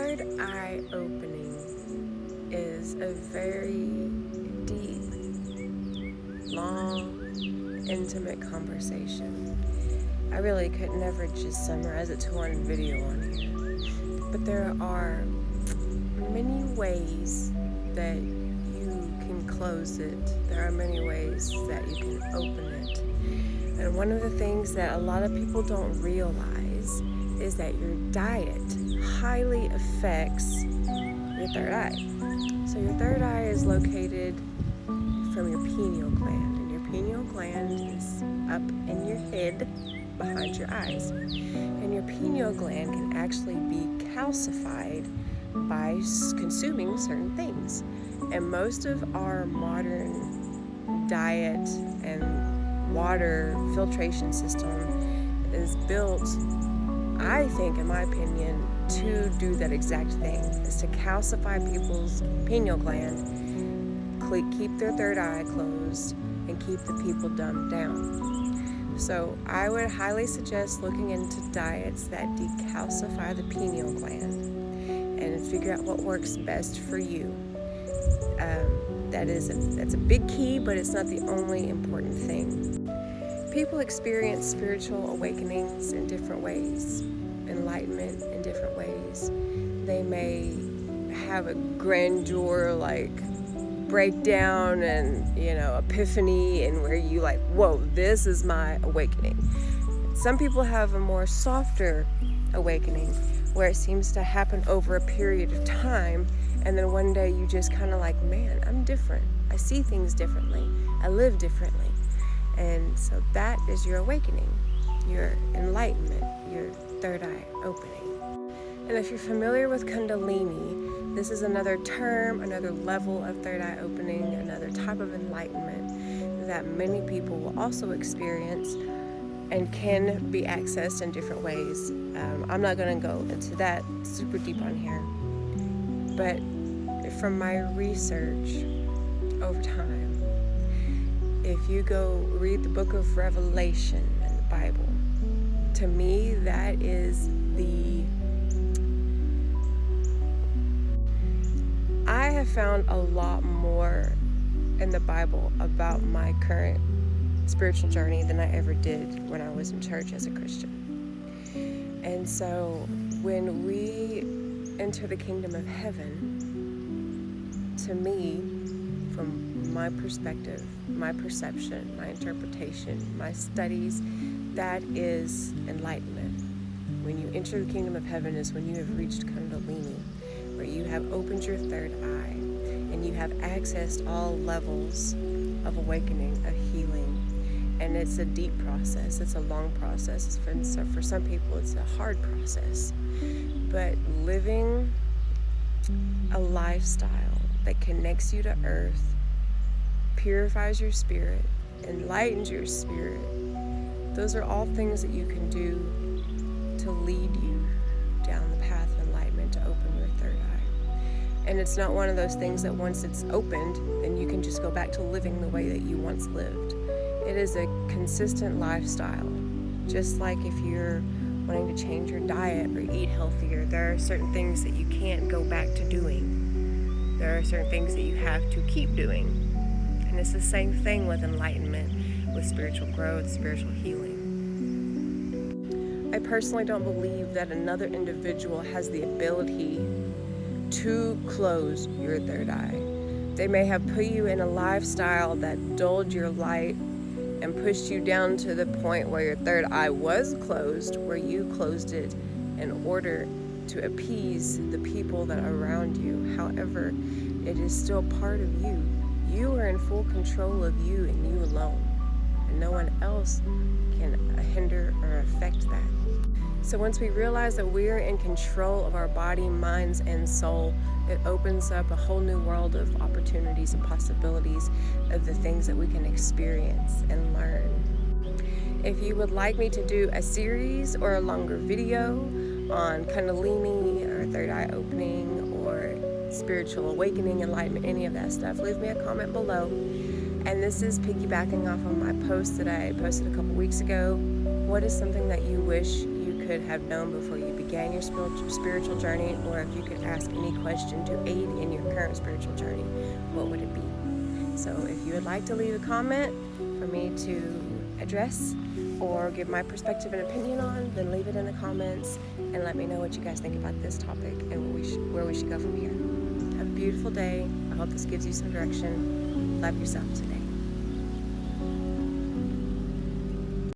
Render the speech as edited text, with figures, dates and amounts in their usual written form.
third eye opening is a very deep, long, intimate conversation. I really could never just summarize it to one video on here. But there are many ways that you can close it. There are many ways that you can open it. And one of the things that a lot of people don't realize is that your diet highly affects your third eye. So your third eye is located from your pineal gland, and your pineal gland is up in your head behind your eyes. And your pineal gland can actually be calcified by consuming certain things. And most of our modern diet and water filtration system is built, I think, in my opinion, to do that exact thing, is to calcify people's pineal gland, keep their third eye closed, and keep the people dumbed down. So I would highly suggest looking into diets that decalcify the pineal gland and figure out what works best for you. That's a big key, but it's not the only important thing. People experience spiritual awakenings in different ways, enlightenment in different ways. They may have a grandeur like breakdown and epiphany, and where you like, whoa, this is my awakening. Some people have a more softer awakening where it seems to happen over a period of time, and then one day you just kind of like, man, I'm different. I see things differently. I live differently. And so that is your awakening, your enlightenment, your third eye opening. And if you're familiar with Kundalini, this is another term, another level of third eye opening, another type of enlightenment that many people will also experience and can be accessed in different ways. I'm not going to go into that super deep on here, but from my research over time, if you go read the book of Revelation in the Bible, to me that is I have found a lot more in the Bible about my current spiritual journey than I ever did when I was in church as a Christian. And so when we enter the kingdom of heaven, to me, from my perspective, my perception, my interpretation, my studies, that is enlightenment. When you enter the kingdom of heaven is when you have reached Kundalini, where you have opened your third eye and you have accessed all levels of awakening, of healing. And it's a deep process, it's a long process. For some people it's a hard process. But living a lifestyle that connects you to earth, purifies your spirit, enlightens your spirit, those are all things that you can do to lead you down the path of enlightenment, to open your third eye. And it's not one of those things that once it's opened, then you can just go back to living the way that you once lived. It is a consistent lifestyle. Just like if you're wanting to change your diet or eat healthier, there are certain things that you can't go back to doing. There are certain things that you have to keep doing. And it's the same thing with enlightenment, with spiritual growth, spiritual healing. I personally don't believe that another individual has the ability to close your third eye. They may have put you in a lifestyle that dulled your light and pushed you down to the point where your third eye was closed, where you closed it in order to appease the people that are around you. However, it is still part of you. You are in full control of you and you alone, and no one else can hinder or affect that. So once we realize that we are in control of our body, minds, and soul, it opens up a whole new world of opportunities and possibilities of the things that we can experience and learn. If you would like me to do a series or a longer video on Kundalini or third eye opening or spiritual awakening, enlightenment, any of that stuff, leave me a comment below. And this is piggybacking off of my post that I posted a couple weeks ago. What is something that you wish you could have known before you began your spiritual journey, or if you could ask any question to aid in your current spiritual journey, what would it be? So if you would like to leave a comment for me to address or give my perspective and opinion on, then leave it in the comments and let me know what you guys think about this topic and where we should go from here. Have a beautiful day. I hope this gives you some direction. Love yourself today.